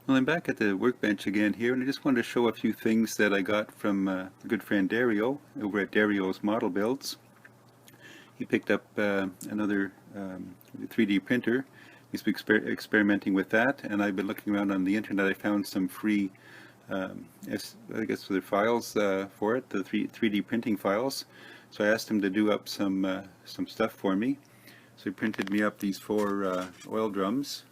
Well, I'm back at the workbench again here, and I just wanted to show a few things that I got from a good friend Dario over at Dario's Model Builds. He picked up another 3D printer. He's been experimenting with that, and I've been looking around on the internet. I found some free, I guess, the files for it, the 3D printing files. So I asked him to do up some stuff for me. So he printed me up these 4 oil drums.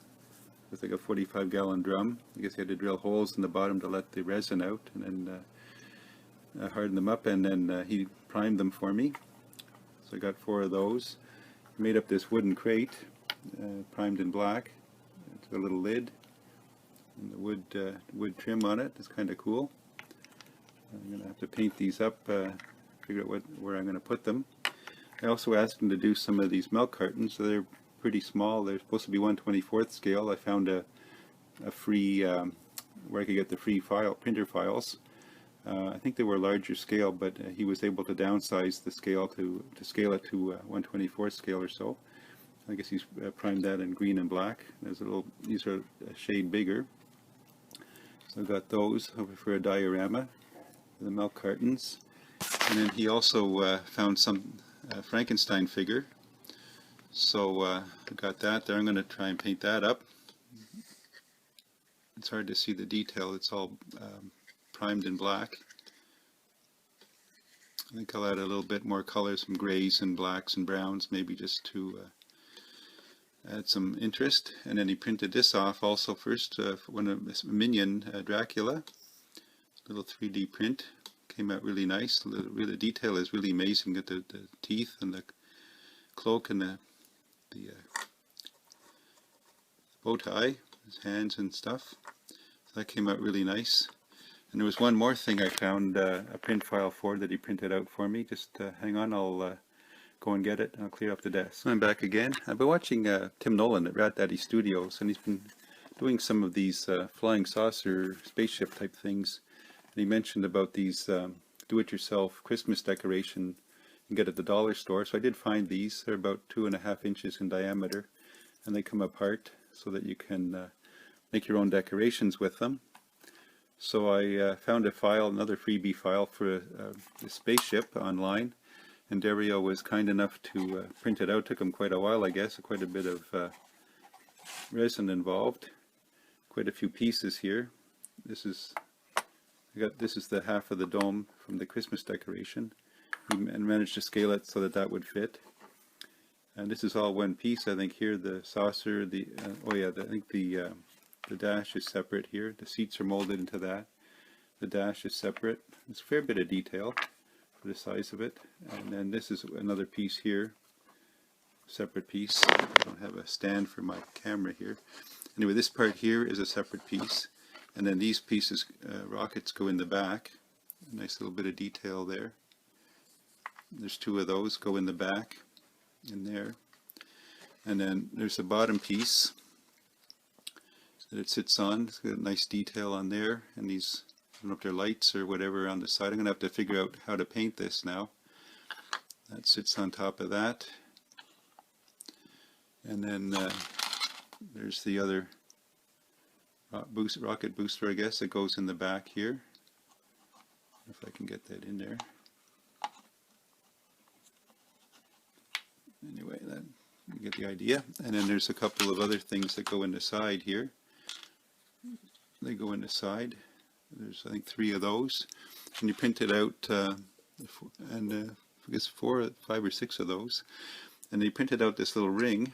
It's like a 45-gallon drum. I guess he had to drill holes in the bottom to let the resin out, and then harden them up, and then he primed them for me. So I got 4 of those. He made up this wooden crate, primed in black. It's got a little lid, and the wood trim on it. It's kind of cool. I'm going to have to paint these up, figure out where I'm going to put them. I also asked him to do some of these milk cartons. So they're pretty small. They're supposed to be 1/24th scale. I found a free where I could get the free printer files. I think they were larger scale, but he was able to downsize the scale to scale it to 1/24th scale or so. I guess he's primed that in green and black. These are a shade bigger. So I got those over for a diorama for the milk cartons. And then he also found some Frankenstein figure. So I got that there. I'm going to try and paint that up. It's hard to see the detail. It's all primed in black. I think I'll add a little bit more colors, some grays and blacks and browns, maybe just to add some interest. And then he printed this off also first, one of Minion Dracula, little 3D print. Came out really nice. The detail is really amazing. Got the teeth and the cloak and the bow tie, his hands and stuff. So that came out really nice. And there was one more thing I found, a print file for that he printed out for me. Just hang on, I'll go and get it, and I'll clear up the desk. So I'm back again. I've been watching Tim Nolan at Rat Daddy Studios, and he's been doing some of these flying saucer spaceship type things. And he mentioned about these do-it-yourself Christmas decoration you can get at the dollar store. So I did find these. They're about 2.5 inches in diameter, and they come apart so that you can make your own decorations with them. So I found a file, another freebie file for the spaceship online, and Dario was kind enough to print it out. Took him quite a while, I guess, quite a bit of resin involved. Quite a few pieces here. This is the half of the dome from the Christmas decoration. And managed to scale it so that that would fit. And this is all one piece. I think here the saucer, I think the dash is separate here. The seats are molded into that. The dash is separate. There's a fair bit of detail for the size of it. And then this is another piece here, separate piece. I don't have a stand for my camera here. Anyway, this part here is a separate piece. And then these pieces, rockets, go in the back. A nice little bit of detail there. There's 2 of those go in the back, in there. And then there's the bottom piece that it sits on. It's got a nice detail on there, and these, I don't know if they're lights or whatever on the side. I'm going to have to figure out how to paint this now. That sits on top of that. And then there's the other rocket booster, I guess, that goes in the back here. If I can get that in there. Anyway, you get the idea. And then there's a couple of other things that go in the side here. They go in the side. There's, I think, 3 of those. And you print it out, I guess 4, 5 or 6 of those. And they printed out this little ring.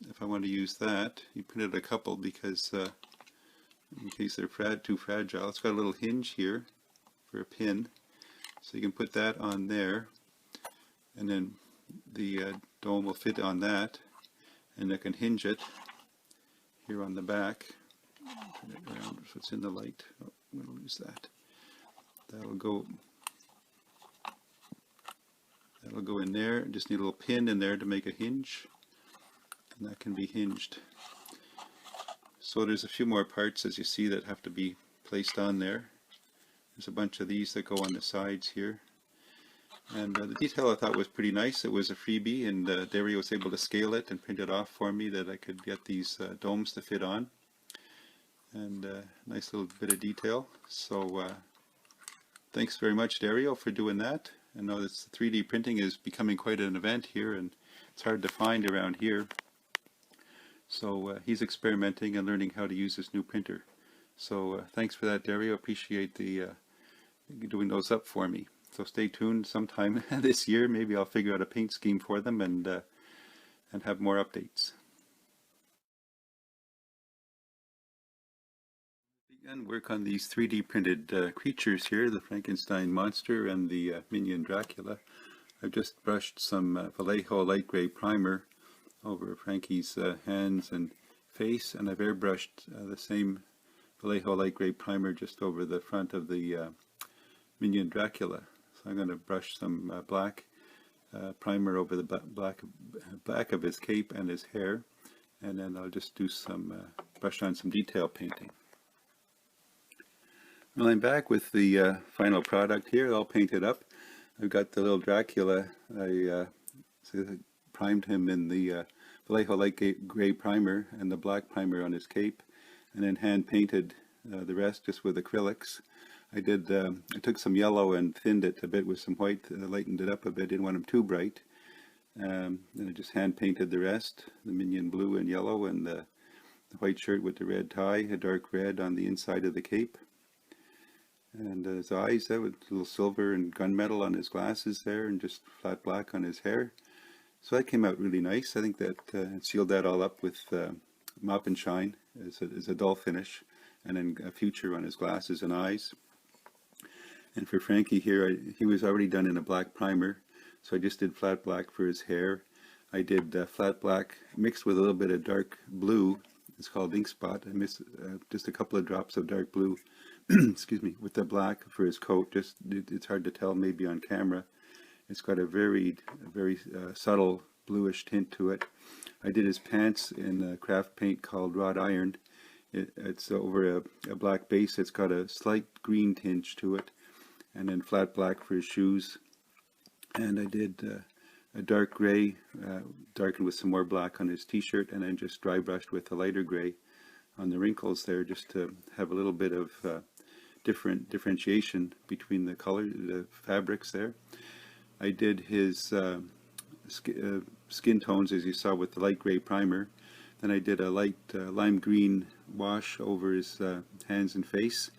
If I want to use that, you printed a couple because in case they're too fragile. It's got a little hinge here for a pin. So you can put that on there. And then the dome will fit on that, and I can hinge it here on the back. Turn it around so it's in the light. Oh, I'm going to lose that. That'll go in there. Just need a little pin in there to make a hinge, and that can be hinged. So there's a few more parts, as you see, that have to be placed on there. There's a bunch of these that go on the sides here. And the detail I thought was pretty nice. It was a freebie, and Dario was able to scale it and print it off for me that I could get these domes to fit on. and nice little bit of detail. So thanks very much, Dario, for doing that. I know that 3D printing is becoming quite an event here, and it's hard to find around here. So he's experimenting and learning how to use this new printer. So thanks for that, Dario. Appreciate the doing those up for me. So stay tuned. Sometime this year, maybe I'll figure out a paint scheme for them and have more updates. And work on these 3D printed creatures here, the Frankenstein monster and the minion Dracula. I've just brushed some Vallejo light gray primer over Frankie's hands and face, and I've airbrushed the same Vallejo light gray primer just over the front of the minion Dracula. So I'm going to brush some black primer over the back of his cape and his hair, and then I'll just do some brush on some detail painting. Well, I'm back with the final product here, all painted up. I've got the little Dracula. I primed him in the Vallejo light gray primer and the black primer on his cape, and then hand painted the rest just with acrylics. I took some yellow and thinned it a bit with some white, lightened it up a bit, didn't want him too bright. Then I just hand painted the rest, the minion blue and yellow, and the white shirt with the red tie, a dark red on the inside of the cape. And his eyes there with a little silver and gunmetal on his glasses there, and just flat black on his hair. So that came out really nice. I think that sealed that all up with mop and shine as a dull finish, and then a future on his glasses and eyes. And for Frankie here, he was already done in a black primer, so I just did flat black for his hair. I did flat black mixed with a little bit of dark blue. It's called ink spot. I mixed just a couple of drops of dark blue, excuse me, with the black for his coat. It's hard to tell maybe on camera. It's got a very subtle bluish tint to it. I did his pants in a craft paint called wrought iron. It's over a black base. It's got a slight green tinge to it, and then flat black for his shoes. And I did a dark gray, darkened with some more black on his t-shirt, and then just dry brushed with a lighter gray on the wrinkles there, just to have a little bit of differentiation between the fabrics there. I did his skin tones, as you saw, with the light gray primer. Then I did a light lime green wash over his hands and face.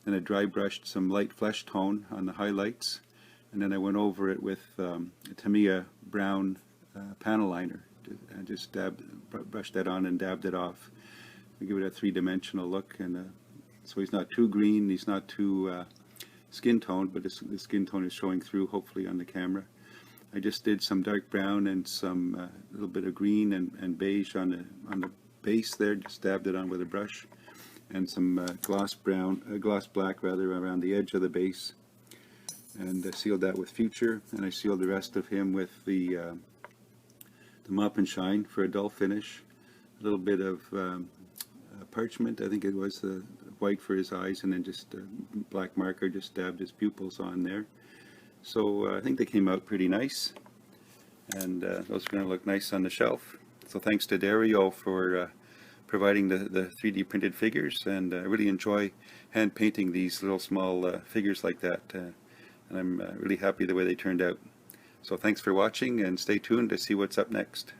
Then I dry brushed some light flesh tone on the highlights, and then I went over it with a Tamiya brown panel liner. I just brushed that on and dabbed it off. I give it a three-dimensional look, and so he's not too green, he's not too skin toned, but the skin tone is showing through hopefully on the camera. I just did some dark brown and some little bit of green and beige on the base there. Just dabbed it on with a brush, and some gloss black rather, around the edge of the base, and I sealed that with Future, and I sealed the rest of him with the mop and shine for a dull finish. A little bit of parchment, I think it was white for his eyes, and then just a black marker, just dabbed his pupils on there. So I think they came out pretty nice, and those are going to look nice on the shelf. So thanks to Dario for providing the 3D printed figures, and I really enjoy hand painting these little small figures like that, and I'm really happy the way they turned out. So thanks for watching, and stay tuned to see what's up next.